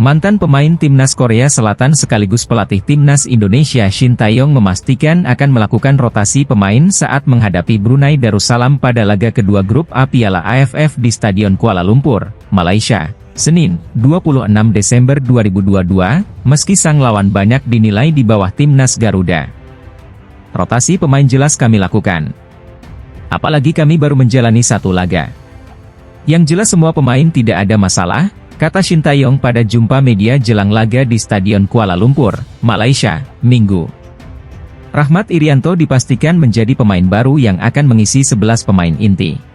Mantan pemain Timnas Korea Selatan sekaligus pelatih Timnas Indonesia Shin Tae-yong memastikan akan melakukan rotasi pemain saat menghadapi Brunei Darussalam pada laga kedua grup A Piala AFF di Stadion Kuala Lumpur, Malaysia, Senin, 26 Desember 2022, meski sang lawan banyak dinilai di bawah Timnas Garuda. Rotasi pemain jelas kami lakukan. Apalagi kami baru menjalani satu laga. Yang jelas semua pemain tidak ada masalah, kata Shin Tae-yong pada jumpa media jelang laga di Stadion Kuala Lumpur, Malaysia, Minggu. Rahmat Irianto dipastikan menjadi pemain baru yang akan mengisi 11 pemain inti.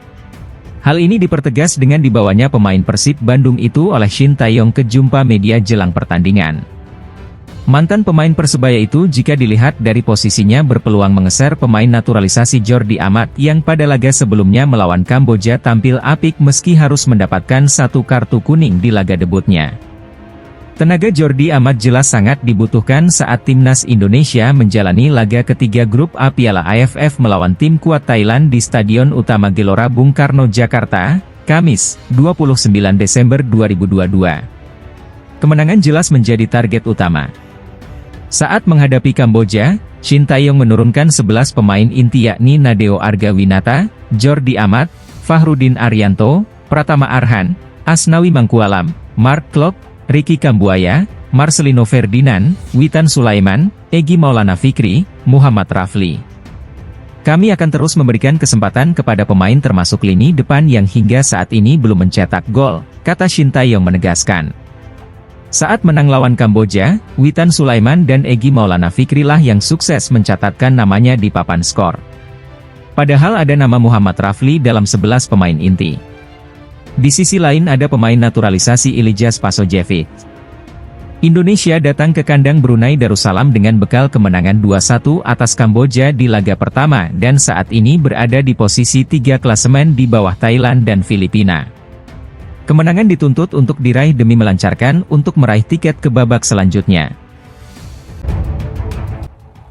Hal ini dipertegas dengan dibawanya pemain Persib Bandung itu oleh Shin Tae-yong ke jumpa media jelang pertandingan. Mantan pemain Persebaya itu jika dilihat dari posisinya berpeluang menggeser pemain naturalisasi Jordi Amat yang pada laga sebelumnya melawan Kamboja tampil apik meski harus mendapatkan satu kartu kuning di laga debutnya. Tenaga Jordi Amat jelas sangat dibutuhkan saat Timnas Indonesia menjalani laga ketiga grup A Piala AFF melawan tim kuat Thailand di Stadion Utama Gelora Bung Karno, Jakarta, Kamis, 29 Desember 2022. Kemenangan jelas menjadi target utama. Saat menghadapi Kamboja, Shin Tae-yong menurunkan 11 pemain inti yakni Nadeo Argawinata, Jordi Amat, Fahrudin Arianto, Pratama Arhan, Asnawi Mangkualam, Mark Klok, Ricky Kambuaya, Marcelino Ferdinand, Witan Sulaiman, Egy Maulana Fikri, Muhammad Rafli. Kami akan terus memberikan kesempatan kepada pemain termasuk lini depan yang hingga saat ini belum mencetak gol, kata Shin Tae-yong menegaskan. Saat menang lawan Kamboja, Witan Sulaiman dan Egy Maulana Fikri lah yang sukses mencatatkan namanya di papan skor. Padahal ada nama Muhammad Rafli dalam 11 pemain inti. Di sisi lain ada pemain naturalisasi Ilyas Pasojevic. Indonesia datang ke kandang Brunei Darussalam dengan bekal kemenangan 2-1 atas Kamboja di laga pertama dan saat ini berada di posisi 3 klasemen di bawah Thailand dan Filipina. Kemenangan dituntut untuk diraih demi melancarkan untuk meraih tiket ke babak selanjutnya.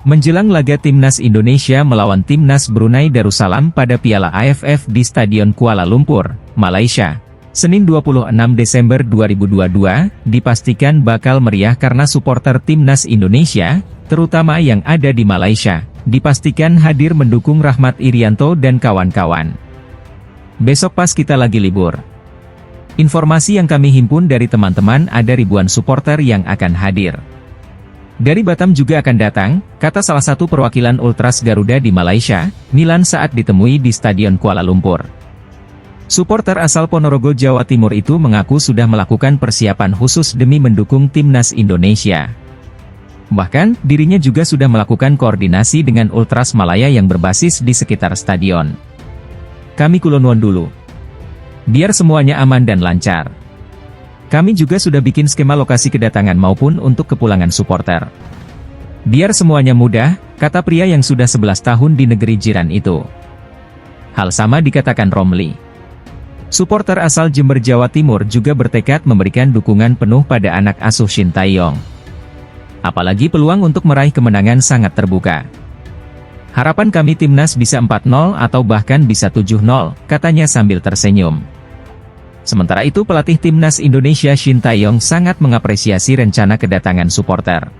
Menjelang laga Timnas Indonesia melawan Timnas Brunei Darussalam pada Piala AFF di Stadion Kuala Lumpur, Malaysia, Senin 26 Desember 2022, dipastikan bakal meriah karena supporter Timnas Indonesia, terutama yang ada di Malaysia, dipastikan hadir mendukung Rahmat Irianto dan kawan-kawan. Besok pas kita lagi libur. Informasi yang kami himpun dari teman-teman ada ribuan supporter yang akan hadir. Dari Batam juga akan datang, kata salah satu perwakilan Ultras Garuda di Malaysia, Milan saat ditemui di Stadion Kuala Lumpur. Supporter asal Ponorogo, Jawa Timur itu mengaku sudah melakukan persiapan khusus demi mendukung Timnas Indonesia. Bahkan, dirinya juga sudah melakukan koordinasi dengan Ultras Malaya yang berbasis di sekitar stadion. Kami kulonuan dulu. Biar semuanya aman dan lancar. Kami juga sudah bikin skema lokasi kedatangan maupun untuk kepulangan supporter. Biar semuanya mudah, kata pria yang sudah 11 tahun di negeri jiran itu. Hal sama dikatakan Romli. Supporter asal Jember, Jawa Timur juga bertekad memberikan dukungan penuh pada anak asuh Shin Tae-yong. Apalagi peluang untuk meraih kemenangan sangat terbuka. Harapan kami Timnas bisa 4-0 atau bahkan bisa 7-0, katanya sambil tersenyum. Sementara itu pelatih Timnas Indonesia Shin Tae-yong sangat mengapresiasi rencana kedatangan supporter.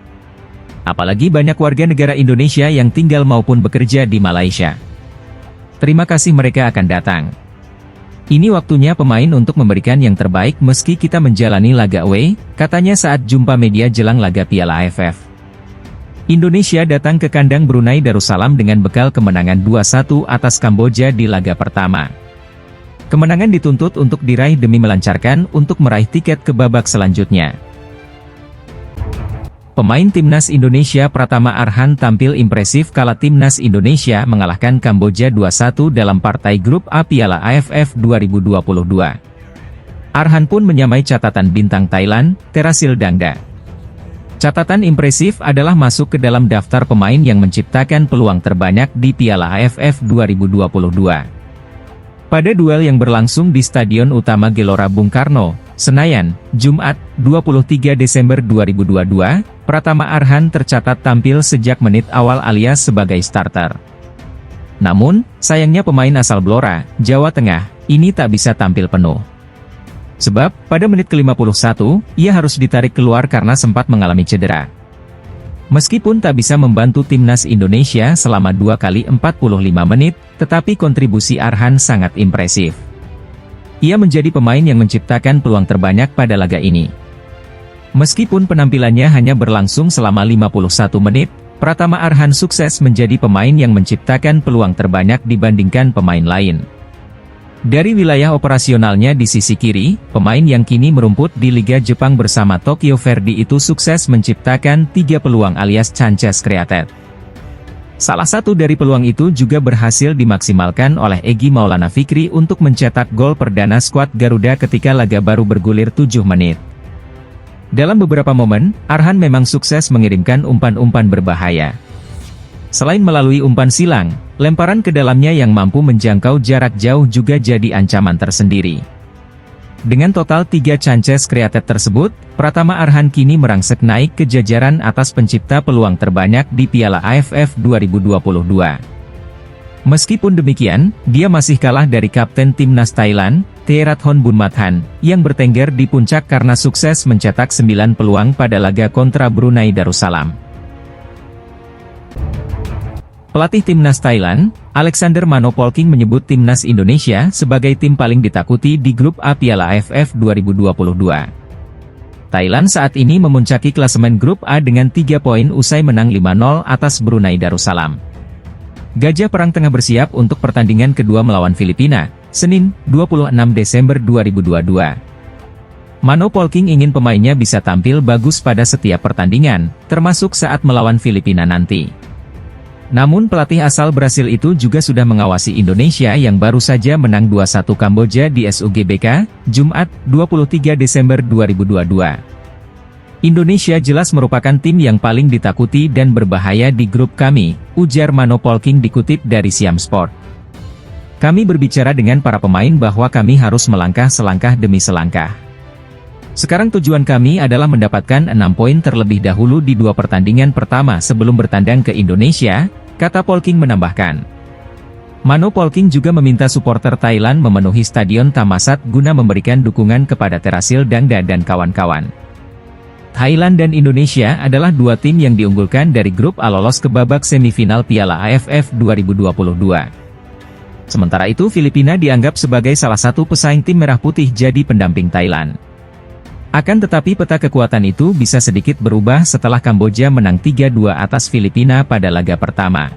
Apalagi banyak warga negara Indonesia yang tinggal maupun bekerja di Malaysia. Terima kasih mereka akan datang. Ini waktunya pemain untuk memberikan yang terbaik meski kita menjalani laga away, katanya saat jumpa media jelang laga Piala AFF. Indonesia datang ke kandang Brunei Darussalam dengan bekal kemenangan 2-1 atas Kamboja di laga pertama. Kemenangan dituntut untuk diraih demi melancarkan untuk meraih tiket ke babak selanjutnya. Pemain Timnas Indonesia Pratama Arhan tampil impresif kala Timnas Indonesia mengalahkan Kamboja 2-1 dalam partai grup A Piala AFF 2022. Arhan pun menyamai catatan bintang Thailand, Terasil Dangda. Catatan impresif adalah masuk ke dalam daftar pemain yang menciptakan peluang terbanyak di Piala AFF 2022. Pada duel yang berlangsung di Stadion Utama Gelora Bung Karno, Senayan, Jumat, 23 Desember 2022, Pratama Arhan tercatat tampil sejak menit awal alias sebagai starter. Namun, sayangnya pemain asal Blora, Jawa Tengah, ini tak bisa tampil penuh. Sebab, pada menit ke-51, ia harus ditarik keluar karena sempat mengalami cedera. Meskipun tak bisa membantu timnas Indonesia selama 2 kali 45 menit, tetapi kontribusi Arhan sangat impresif. Ia menjadi pemain yang menciptakan peluang terbanyak pada laga ini. Meskipun penampilannya hanya berlangsung selama 51 menit, Pratama Arhan sukses menjadi pemain yang menciptakan peluang terbanyak dibandingkan pemain lain. Dari wilayah operasionalnya di sisi kiri, pemain yang kini merumput di Liga Jepang bersama Tokyo Verdy itu sukses menciptakan 3 peluang alias chances created. Salah satu dari peluang itu juga berhasil dimaksimalkan oleh Egy Maulana Fikri untuk mencetak gol perdana skuad Garuda ketika laga baru bergulir 7 menit. Dalam beberapa momen, Arhan memang sukses mengirimkan umpan-umpan berbahaya. Selain melalui umpan silang, lemparan ke dalamnya yang mampu menjangkau jarak jauh juga jadi ancaman tersendiri. Dengan total 3 chances created tersebut, Pratama Arhan kini merangsek naik ke jajaran atas pencipta peluang terbanyak di Piala AFF 2022. Meskipun demikian, dia masih kalah dari kapten timnas Thailand, Therathon Bunmathan, yang bertengger di puncak karena sukses mencetak 9 peluang pada laga kontra Brunei Darussalam. Pelatih timnas Thailand, Alexander Manopolking menyebut timnas Indonesia sebagai tim paling ditakuti di grup A Piala AFF 2022. Thailand saat ini memuncaki klasemen grup A dengan 3 poin usai menang 5-0 atas Brunei Darussalam. Gajah Perang tengah bersiap untuk pertandingan kedua melawan Filipina, Senin, 26 Desember 2022. Manopolking ingin pemainnya bisa tampil bagus pada setiap pertandingan, termasuk saat melawan Filipina nanti. Namun pelatih asal Brasil itu juga sudah mengawasi Indonesia yang baru saja menang 2-1 Kamboja di SUGBK, Jumat, 23 Desember 2022. Indonesia jelas merupakan tim yang paling ditakuti dan berbahaya di grup kami, ujar Manopolking dikutip dari Siam Sport. Kami berbicara dengan para pemain bahwa kami harus melangkah selangkah demi selangkah. Sekarang tujuan kami adalah mendapatkan 6 poin terlebih dahulu di 2 pertandingan pertama sebelum bertandang ke Indonesia, kata Polking menambahkan. Manopolking juga meminta supporter Thailand memenuhi Stadion Thammasat guna memberikan dukungan kepada Terasil Dangda dan kawan-kawan. Thailand dan Indonesia adalah 2 tim yang diunggulkan dari grup A lolos ke babak semifinal Piala AFF 2022. Sementara itu Filipina dianggap sebagai salah satu pesaing tim Merah Putih jadi pendamping Thailand. Akan tetapi peta kekuatan itu bisa sedikit berubah setelah Kamboja menang 3-2 atas Filipina pada laga pertama.